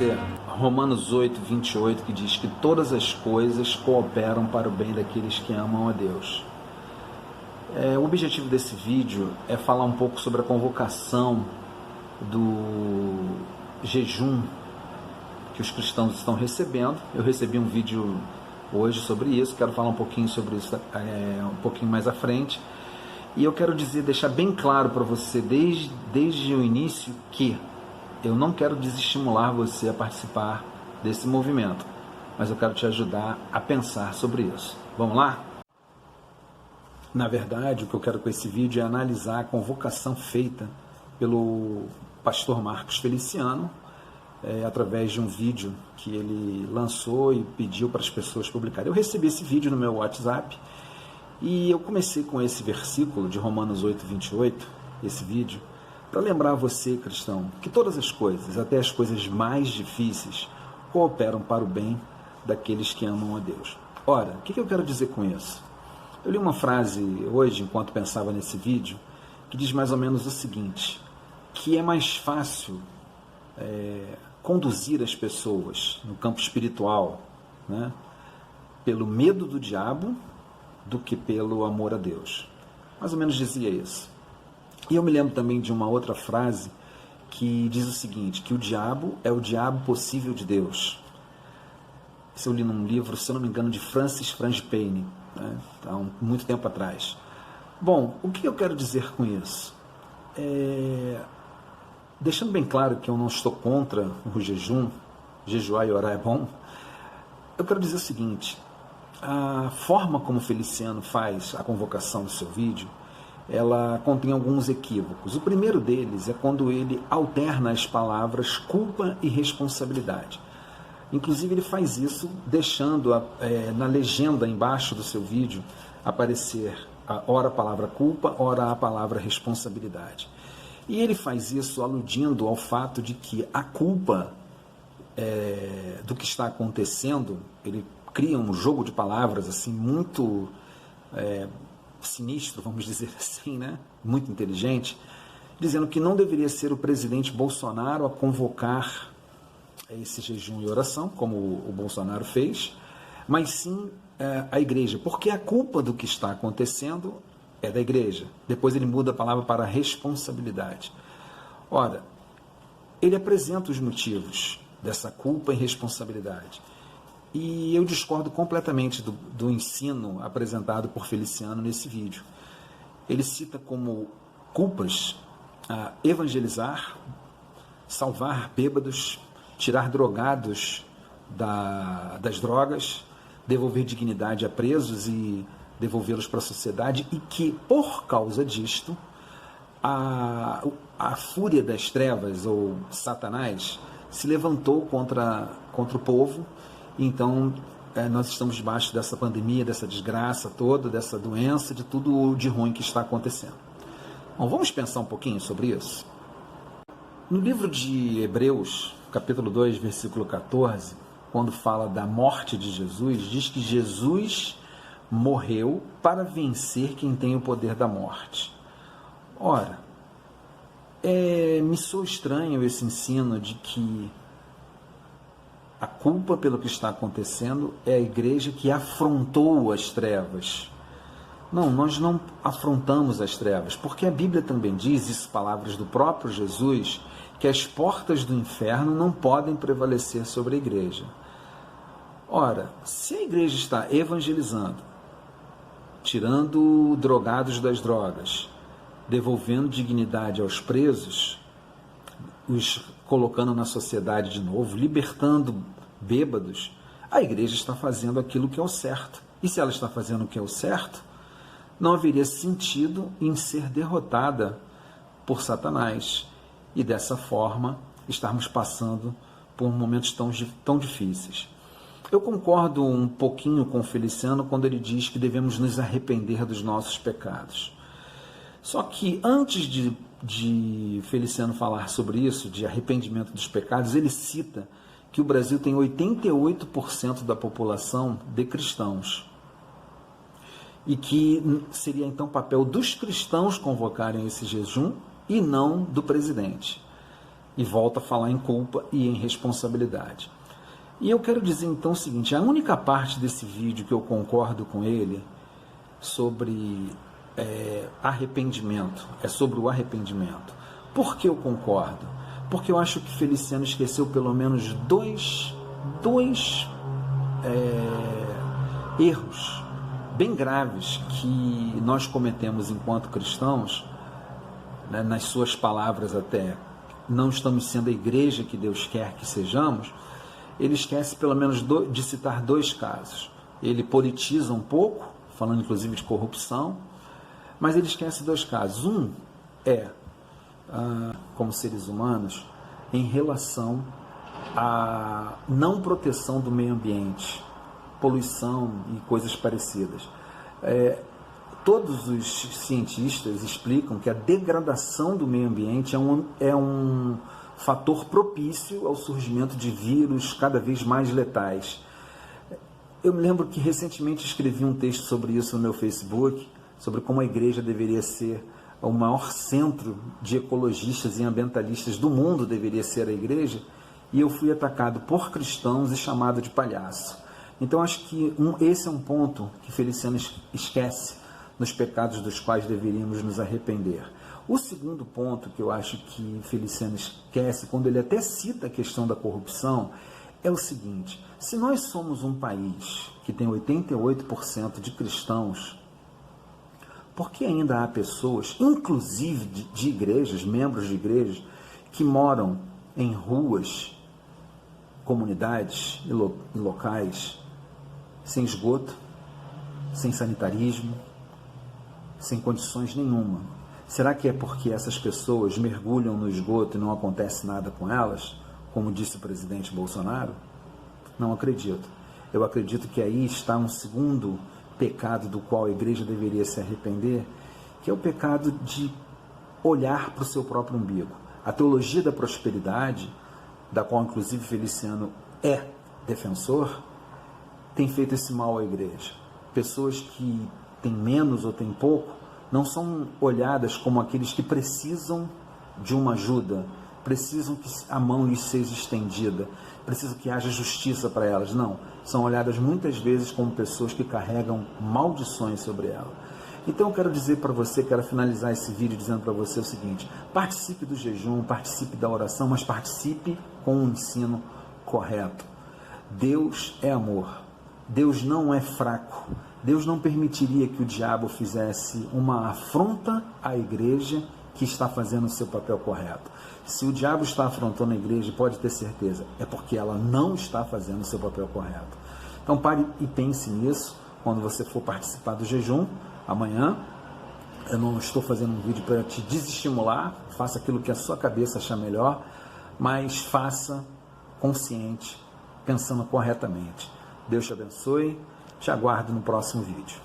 ler Romanos 8, 28, que diz que todas as coisas cooperam para o bem daqueles que amam a Deus. O objetivo desse vídeo é falar um pouco sobre a convocação do jejum que os cristãos estão recebendo. Eu recebi um vídeo hoje sobre isso, quero falar um pouquinho sobre isso um pouquinho mais à frente. E eu quero deixar bem claro para você desde o início que eu não quero desestimular você a participar desse movimento, mas eu quero te ajudar a pensar sobre isso. Vamos lá? Na verdade, o que eu quero com esse vídeo é analisar a convocação feita pelo pastor Marcos Feliciano, através de um vídeo que ele lançou e pediu para as pessoas publicarem. Eu recebi esse vídeo no meu WhatsApp e eu comecei com esse versículo de Romanos 8, 28, esse vídeo, para lembrar a você, cristão, que todas as coisas, até as coisas mais difíceis, cooperam para o bem daqueles que amam a Deus. Ora, o que eu quero dizer com isso? Eu li uma frase hoje, enquanto pensava nesse vídeo, que diz mais ou menos o seguinte, que é mais fácil conduzir as pessoas no campo espiritual, né, pelo medo do diabo do que pelo amor a Deus. Mais ou menos dizia isso. E eu me lembro também de uma outra frase que diz o seguinte, que o diabo é o diabo possível de Deus. Isso eu li num livro, se eu não me engano, de Francis Frangipane, né, há muito tempo atrás. Bom, o que eu quero dizer com isso? Deixando bem claro que eu não estou contra o jejum, jejuar e orar é bom, eu quero dizer o seguinte, a forma como Feliciano faz a convocação do seu vídeo, ela contém alguns equívocos. O primeiro deles é quando ele alterna as palavras culpa e responsabilidade. Inclusive ele faz isso deixando na legenda embaixo do seu vídeo aparecer ora a palavra culpa, ora a palavra responsabilidade. E ele faz isso aludindo ao fato de que a culpa do que está acontecendo, ele cria um jogo de palavras assim muito sinistro, vamos dizer assim, né? Muito inteligente, dizendo que não deveria ser o presidente Bolsonaro a convocar esse jejum e oração, como o Bolsonaro fez, mas sim a igreja, porque a culpa do que está acontecendo é da igreja. Depois ele muda a palavra para responsabilidade. Ora, ele apresenta os motivos dessa culpa e responsabilidade. E eu discordo completamente do ensino apresentado por Feliciano nesse vídeo. Ele cita como culpas evangelizar, salvar bêbados, tirar drogados das drogas, devolver dignidade a presos e devolvê-los para a sociedade, e que, por causa disto, a fúria das trevas, ou Satanás, se levantou contra o povo. Então, nós estamos debaixo dessa pandemia, dessa desgraça toda, dessa doença, de tudo de ruim que está acontecendo. Bom, vamos pensar um pouquinho sobre isso? No livro de Hebreus, capítulo 2, versículo 14, quando fala da morte de Jesus, diz que Jesus morreu para vencer quem tem o poder da morte. Ora, me soa estranho esse ensino de que a culpa pelo que está acontecendo é a igreja que afrontou as trevas. Não, nós não afrontamos as trevas, porque a Bíblia também diz, isso palavras do próprio Jesus, que as portas do inferno não podem prevalecer sobre a igreja. Ora, se a igreja está evangelizando, tirando drogados das drogas, devolvendo dignidade aos presos, os colocando na sociedade de novo, libertando bêbados, a igreja está fazendo aquilo que é o certo. E se ela está fazendo o que é o certo, não haveria sentido em ser derrotada por Satanás. E dessa forma, estarmos passando por momentos tão difíceis. Eu concordo um pouquinho com o Feliciano quando ele diz que devemos nos arrepender dos nossos pecados. Só que antes de Feliciano falar sobre isso, de arrependimento dos pecados, ele cita que o Brasil tem 88% da população de cristãos. E que seria então papel dos cristãos convocarem esse jejum e não do presidente. e volta a falar em culpa e em responsabilidade. E eu quero dizer então o seguinte, a única parte desse vídeo que eu concordo com ele sobre arrependimento, é sobre o arrependimento. Por que eu concordo? Porque eu acho que Feliciano esqueceu pelo menos dois erros bem graves que nós cometemos enquanto cristãos, né, nas suas palavras até, não estamos sendo a igreja que Deus quer que sejamos. Ele esquece pelo menos de citar dois casos. Ele politiza um pouco, falando inclusive de corrupção, mas ele esquece dois casos. Um é, como seres humanos, em relação à não proteção do meio ambiente, poluição e coisas parecidas. Todos os cientistas explicam que a degradação do meio ambiente é um fator propício ao surgimento de vírus cada vez mais letais. Eu me lembro que recentemente escrevi um texto sobre isso no meu Facebook, sobre como a igreja deveria ser o maior centro de ecologistas e ambientalistas do mundo, deveria ser a igreja, e eu fui atacado por cristãos e chamado de palhaço. Então acho que esse é um ponto que Feliciano esquece nos pecados dos quais deveríamos nos arrepender. O segundo ponto que eu acho que Feliciano esquece, quando ele até cita a questão da corrupção, é o seguinte: se nós somos um país que tem 88% de cristãos, por que ainda há pessoas, inclusive de igrejas, membros de igrejas, que moram em ruas, comunidades e locais sem esgoto, sem sanitarismo, sem condições nenhuma? Será que é porque essas pessoas mergulham no esgoto e não acontece nada com elas, como disse o presidente Bolsonaro? Não acredito. Eu acredito que aí está um segundo pecado do qual a igreja deveria se arrepender, que é o pecado de olhar para o seu próprio umbigo. A teologia da prosperidade, da qual inclusive Feliciano é defensor, tem feito esse mal à igreja. Pessoas que têm menos ou têm pouco não são olhadas como aqueles que precisam de uma ajuda, precisam que a mão lhes seja estendida, precisam que haja justiça para elas. Não, são olhadas muitas vezes como pessoas que carregam maldições sobre elas. Então eu quero dizer para você, quero finalizar esse vídeo dizendo para você o seguinte: participe do jejum, participe da oração, mas participe com o ensino correto. Deus é amor, Deus não é fraco, Deus não permitiria que o diabo fizesse uma afronta à igreja que está fazendo o seu papel correto. Se o diabo está afrontando a igreja, pode ter certeza, é porque ela não está fazendo o seu papel correto. Então pare e pense nisso quando você for participar do jejum amanhã. Eu não estou fazendo um vídeo para te desestimular, faça aquilo que a sua cabeça achar melhor, mas faça consciente, pensando corretamente. Deus te abençoe, te aguardo no próximo vídeo.